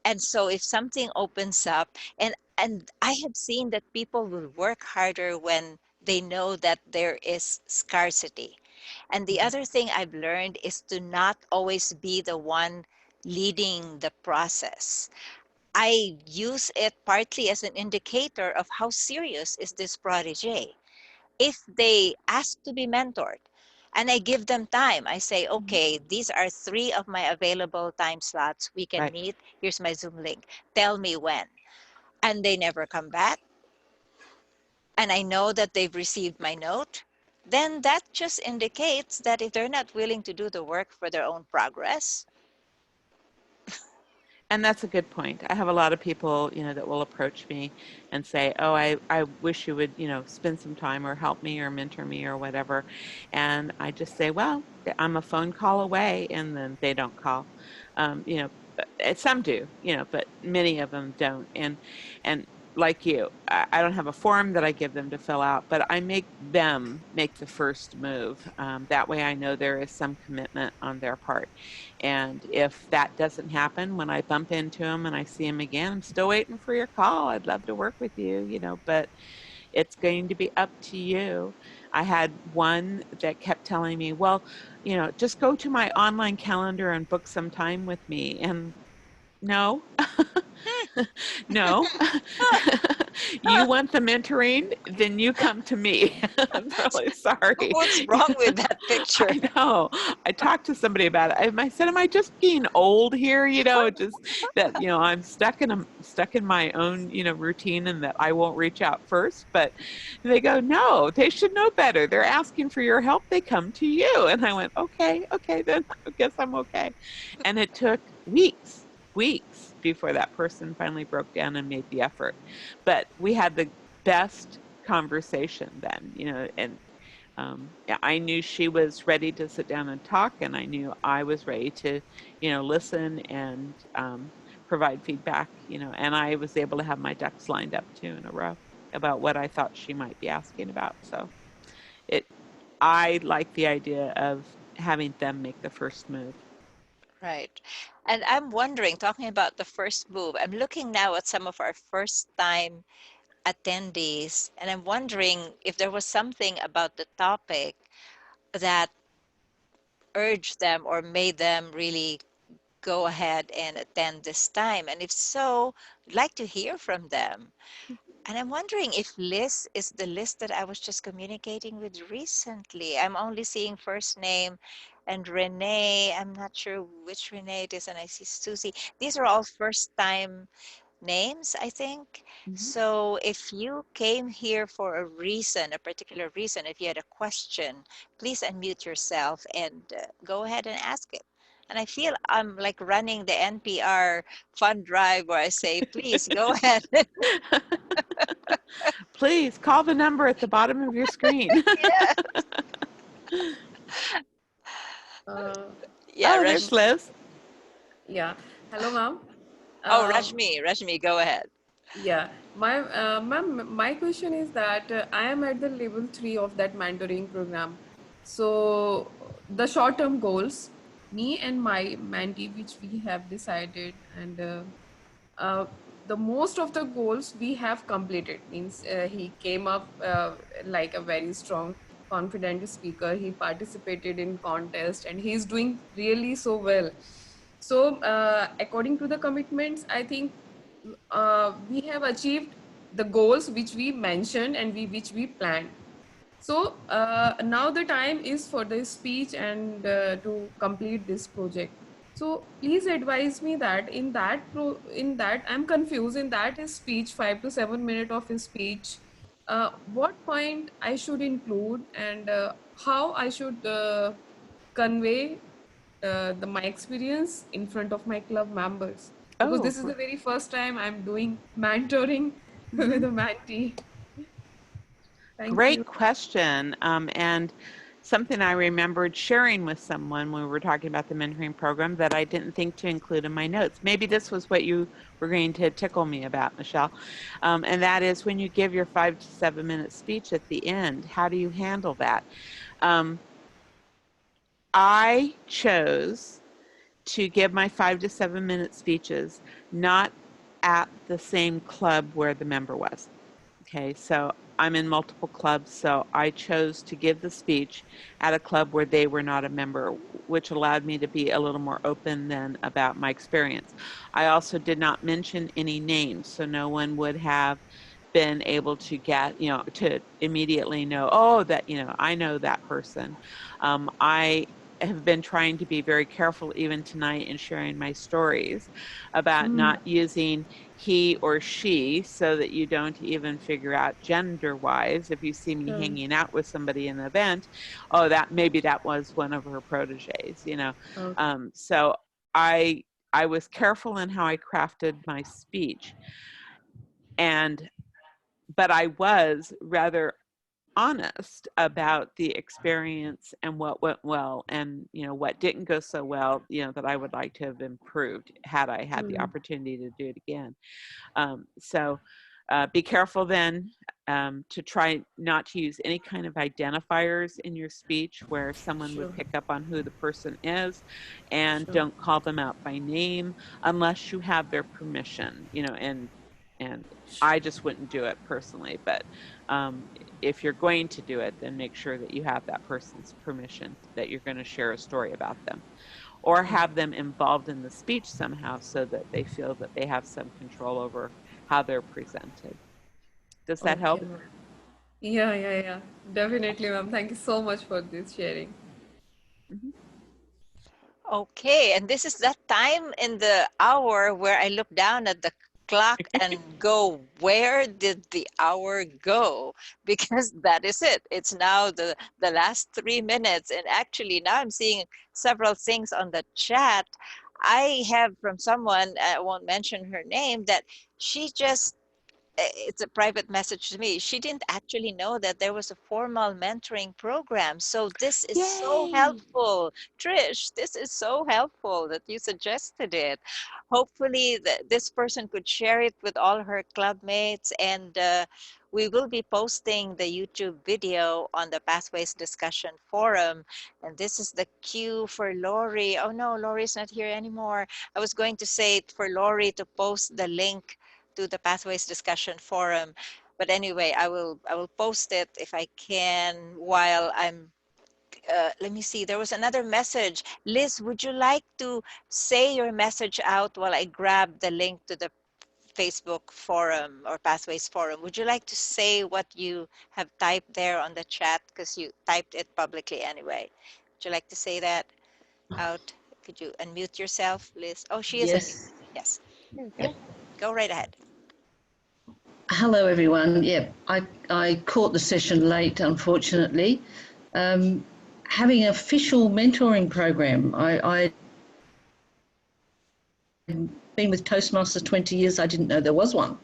And so if something opens up, and I have seen that people will work harder when they know that there is scarcity. And the other thing I've learned is to not always be the one leading the process. I use it partly as an indicator of how serious is this protege. If they ask to be mentored and I give them time, I say, okay, these are 3 of my available time slots. We can Right. meet. Here's my Zoom link. Tell me when. And they never come back, and I know that they've received my note, then that just indicates that if they're not willing to do the work for their own progress. And that's a good point. I have a lot of people, that will approach me and say, "Oh, I wish you would, spend some time or help me or mentor me or whatever." And I just say, "Well, I'm a phone call away," and then they don't call. Some do, but many of them don't. And like you, I don't have a form that I give them to fill out, but I make them make the first move. That way, I know there is some commitment on their part. And if that doesn't happen, when I bump into them and I see them again, I'm still waiting for your call. I'd love to work with you, but it's going to be up to you. I had one that kept telling me, well, just go to my online calendar and book some time with me. And no, no. You want the mentoring? Then you come to me. I'm really sorry. What's wrong with that picture? I know. I talked to somebody about it. I said, "Am I just being old here? Just that I'm stuck in my own routine, and that I won't reach out first." But they go, "No, they should know better. They're asking for your help. They come to you." And I went, "Okay, okay, then I guess I'm okay." And it took weeks before that person finally broke down and made the effort. But we had the best conversation then, and yeah, I knew she was ready to sit down and talk, and I knew I was ready to, listen and provide feedback, and I was able to have my ducks lined up 2 in a row about what I thought she might be asking about. So it, I like the idea of having them make the first move. Right. And I'm wondering, talking about the first move, I'm looking now at some of our first time attendees, and I'm wondering if there was something about the topic that urged them or made them really go ahead and attend this time. And if so, I'd like to hear from them. And I'm wondering if Liz is the list that I was just communicating with recently. I'm only seeing first name and Renee. I'm not sure which Renee it is. And I see Susie. These are all first time names, I think. Mhm. So if you came here for a reason, a particular reason, if you had a question, please unmute yourself and go ahead and ask it. And I feel I'm like running the NPR fund drive where I say, please go ahead. Please call the number at the bottom of your screen. Yeah. Uh, Yeah, Oh, m- there's Liz. yeah. Hello, ma'am. Oh, Um, Rajmi, go ahead. yeah. Ma'am, my question is that I am at the level 3 of that mentoring program. So the short-term goals, me and my mentee, which we have decided, and uh, the most of the goals we have completed. Means he came up like a very strong, confident speaker. He participated in contest, and he's doing really so well. So according to the commitments, I think we have achieved the goals which we mentioned and which we planned. So now the time is for the speech and to complete this project. So please advise me that in that I'm confused in that his speech, 5 to 7 minutes of his speech, what point I should include and how I should convey my experience in front of my club members, because Oh, this is the very first time I'm doing mentoring with mhm. a mentee. Thank you. Great question. And something I remembered sharing with someone when we were talking about the mentoring program that I didn't think to include in my notes. Maybe this was what you were going to tickle me about, Michelle. And that is when you give your 5 to 7 minute speech at the end, how do you handle that? Um, I chose to give my 5 to 7 minute speeches not at the same club where the member was. Okay, so I'm in multiple clubs, so I chose to give the speech at a club where they were not a member, which allowed me to be a little more open then about my experience. I also did not mention any names, so no one would have been able to get, to immediately know, oh, that, I know that person. I have been trying to be very careful even tonight in sharing my stories about Mm, not using he or she so that you don't even figure out gender wise. If you see me sure. hanging out with somebody in the event, oh, that maybe that was one of her proteges. Okay. So I was careful in how I crafted my speech, but I was rather honest about the experience and what went well and what didn't go so well, that I would like to have improved had I had the Mm, opportunity to do it again. So be careful then to try not to use any kind of identifiers in your speech where someone would sure. pick up on who the person is, and Sure. don't call them out by name unless you have their permission, and I just wouldn't do it personally, but um, if you're going to do it, then make sure that you have that person's permission that you're going to share a story about them, or Okay. have them involved in the speech somehow so that they feel that they have some control over how they're presented. Does that Okay, help? ma'am. Yeah, yeah, yeah. Definitely, ma'am. Thank you so much for this sharing. Mhm. Okay, and this is that time in the hour where I look down at the clock and go, where did the hour go? Because that is it. It's now the last 3 minutes. And actually, now I'm seeing several things on the chat. I have from someone, I won't mention her name, that she just it's a private message to me. She didn't actually know that there was a formal mentoring program. So this is so Yay! helpful. Trish, this is so helpful that you suggested it. Hopefully this person could share it with all her club mates, and we will be posting the YouTube video on the Pathways Discussion Forum. And this is the cue for Lori. Oh no, Lori's not here anymore. I was going to say for Lori to post the link to the Pathways Discussion Forum. But anyway, I will post it if I can while I'm let me see. There was another message. Liz, would you like to say your message out while I grab the link to the Facebook forum or Pathways forum? Would you like to say what you have typed there on the chat? Because you typed it publicly anyway. Would you like to say that out? Could you unmute yourself, Liz? Oh, she is unmuted. Yes. Yes. There we go. Yep. Go right ahead. Hello, everyone. Yeah, I caught the session late, unfortunately. Having an official mentoring program. I've been with Toastmasters 20 years. I didn't know there was one.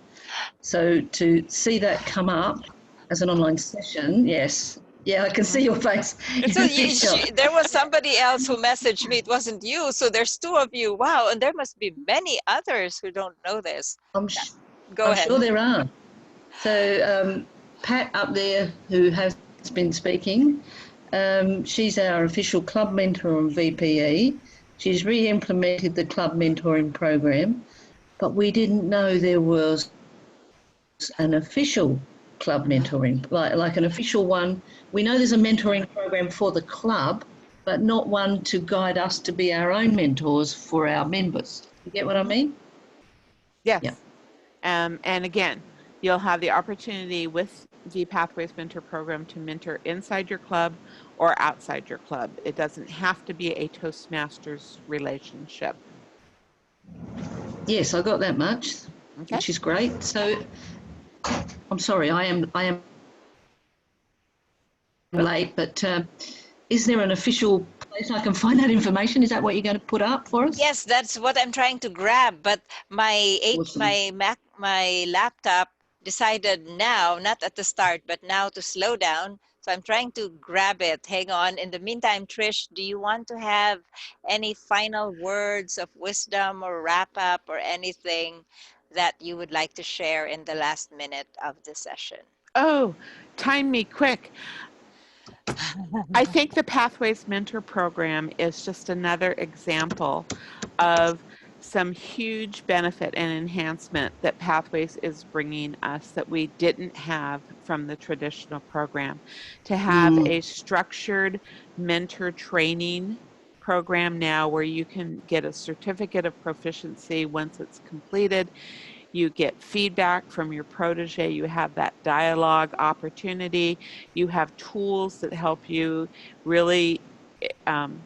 So to see that come up as an online session, yes. Yeah, I can see your face. So You're a bit shocked. there was somebody else who messaged me. It wasn't you. So there's two of you. Wow. And there must be many others who don't know this. I'm, Yeah. sh- Go I'm ahead. sure there are. So Pat up there, who has been speaking, she's our official club mentor on VPE. She's re-implemented the club mentoring program, but we didn't know there was an official club mentoring, like an official one. We know there's a mentoring program for the club, but not one to guide us to be our own mentors for our members. You get what I mean? Yes. Yeah. And again, you'll have the opportunity with the Pathways Mentor Program to mentor inside your club or outside your club. It doesn't have to be a Toastmasters relationship. Yes, I got that much, Okay. which is great. So I'm sorry, I am late, but is there an official place I can find that information? Is that what you're going to put up for us? Yes, that's what I'm trying to grab, but Awesome. my laptop decided now, not at the start, but now to slow down. So I'm trying to grab it. Hang on. In the meantime, Trish, do you want to have any final words of wisdom or wrap up or anything that you would like to share in the last minute of the session? Oh, time me quick. I think the Pathways Mentor Program is just another example of some huge benefit and enhancement that Pathways is bringing us that we didn't have from the traditional program. To have a structured mentor training program now where you can get a certificate of proficiency once it's completed. You get feedback from your protege, you have that dialogue opportunity, you have tools that help you really um,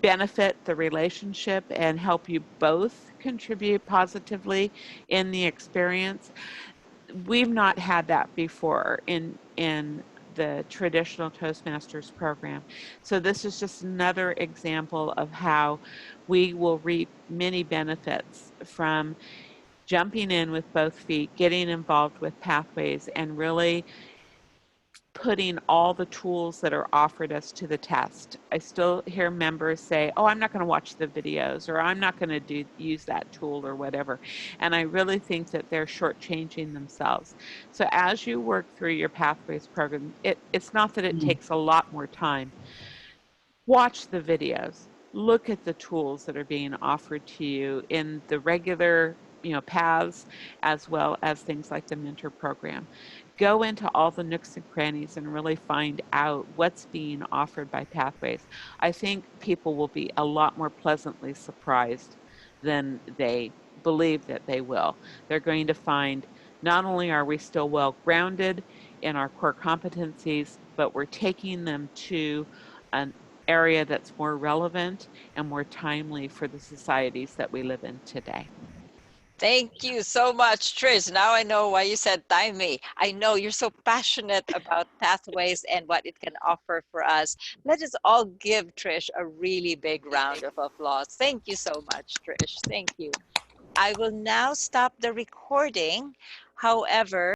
benefit the relationship and help you both contribute positively in the experience. We've not had that before in the traditional Toastmasters program. So this is just another example of how we will reap many benefits from jumping in with both feet, getting involved with Pathways, and really putting all the tools that are offered us to the test. I still hear members say, oh, I'm not going to watch the videos, or I'm not going to use that tool or whatever. And I really think that they're shortchanging themselves. So as you work through your Pathways program, it's not that it takes a lot more time. Watch the videos. Look at the tools that are being offered to you in the regular, paths, as well as things like the mentor program. Go into all the nooks and crannies and really find out what's being offered by Pathways. I think people will be a lot more pleasantly surprised than they believe that they will. They're going to find not only are we still well grounded in our core competencies, but we're taking them to an area that's more relevant and more timely for the societies that we live in today. Thank you so much, Trish. Now I know why you said time me. I know you're so passionate about Pathways and what it can offer for us. Let us all give Trish a really big round of applause. Thank you so much, Trish. Thank you. I will now stop the recording. However,